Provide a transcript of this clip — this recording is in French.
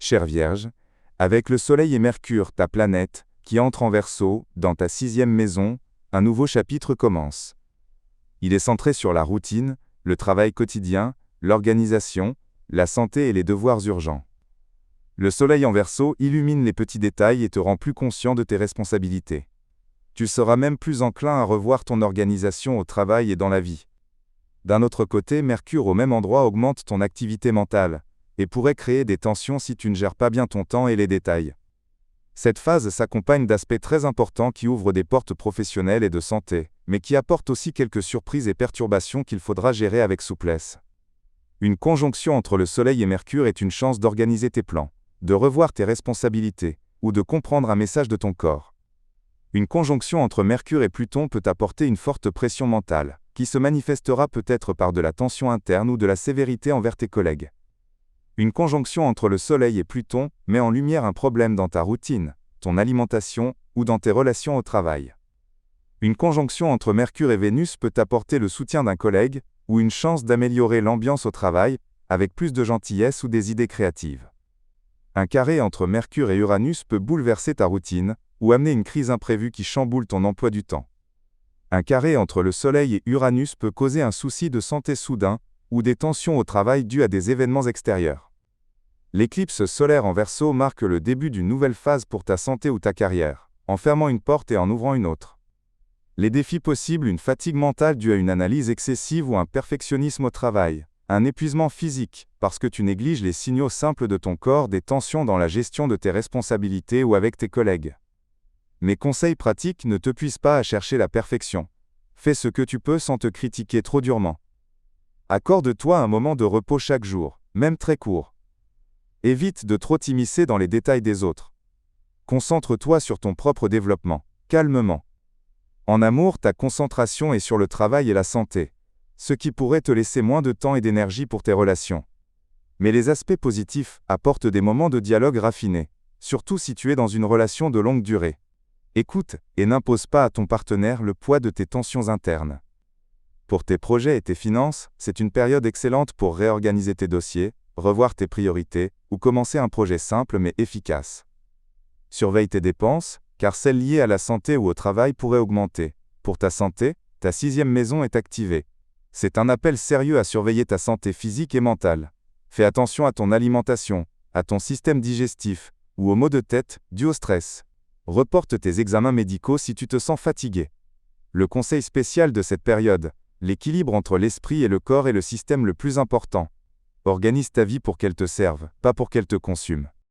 chère Vierge, avec le Soleil et Mercure, ta planète, qui entre en Verseau, dans ta 6e maison, un nouveau chapitre commence. Il est centré sur la routine, le travail quotidien, l'organisation, la santé et les devoirs urgents. Le Soleil en Verseau illumine les petits détails et te rend plus conscient de tes responsabilités. Tu seras même plus enclin à revoir ton organisation au travail et dans la vie. D'un autre côté, Mercure au même endroit augmente ton activité mentale, et pourrait créer des tensions si tu ne gères pas bien ton temps et les détails. Cette phase s'accompagne d'aspects très importants qui ouvrent des portes professionnelles et de santé, mais qui apportent aussi quelques surprises et perturbations qu'il faudra gérer avec souplesse. Une conjonction entre le Soleil et Mercure est une chance d'organiser tes plans, de revoir tes responsabilités, ou de comprendre un message de ton corps. Une conjonction entre Mercure et Pluton peut apporter une forte pression mentale, qui se manifestera peut-être par de la tension interne ou de la sévérité envers tes collègues. Une conjonction entre le Soleil et Pluton met en lumière un problème dans ta routine, ton alimentation ou dans tes relations au travail. Une conjonction entre Mercure et Vénus peut apporter le soutien d'un collègue ou une chance d'améliorer l'ambiance au travail avec plus de gentillesse ou des idées créatives. Un carré entre Mercure et Uranus peut bouleverser ta routine ou amener une crise imprévue qui chamboule ton emploi du temps. Un carré entre le Soleil et Uranus peut causer un souci de santé soudain ou des tensions au travail dues à des événements extérieurs. L'éclipse solaire en Verseau marque le début d'une nouvelle phase pour ta santé ou ta carrière, en fermant une porte et en ouvrant une autre. Les défis possibles, une fatigue mentale due à une analyse excessive ou un perfectionnisme au travail, un épuisement physique, parce que tu négliges les signaux simples de ton corps, des tensions dans la gestion de tes responsabilités ou avec tes collègues. Mes conseils pratiques ne te puissent pas à chercher la perfection. Fais ce que tu peux sans te critiquer trop durement. Accorde-toi un moment de repos chaque jour, même très court. Évite de trop t'immiscer dans les détails des autres. Concentre-toi sur ton propre développement, calmement. En amour, ta concentration est sur le travail et la santé, ce qui pourrait te laisser moins de temps et d'énergie pour tes relations. Mais les aspects positifs apportent des moments de dialogue raffinés, surtout si tu es dans une relation de longue durée. Écoute, et n'impose pas à ton partenaire le poids de tes tensions internes. Pour tes projets et tes finances, c'est une période excellente pour réorganiser tes dossiers, revoir tes priorités, ou commencer un projet simple mais efficace. Surveille tes dépenses, car celles liées à la santé ou au travail pourraient augmenter. Pour ta santé, ta 6e maison est activée. C'est un appel sérieux à surveiller ta santé physique et mentale. Fais attention à ton alimentation, à ton système digestif, ou aux maux de tête dus au stress. Reporte tes examens médicaux si tu te sens fatigué. Le conseil spécial de cette période, l'équilibre entre l'esprit et le corps est le système le plus important. Organise ta vie pour qu'elle te serve, pas pour qu'elle te consume.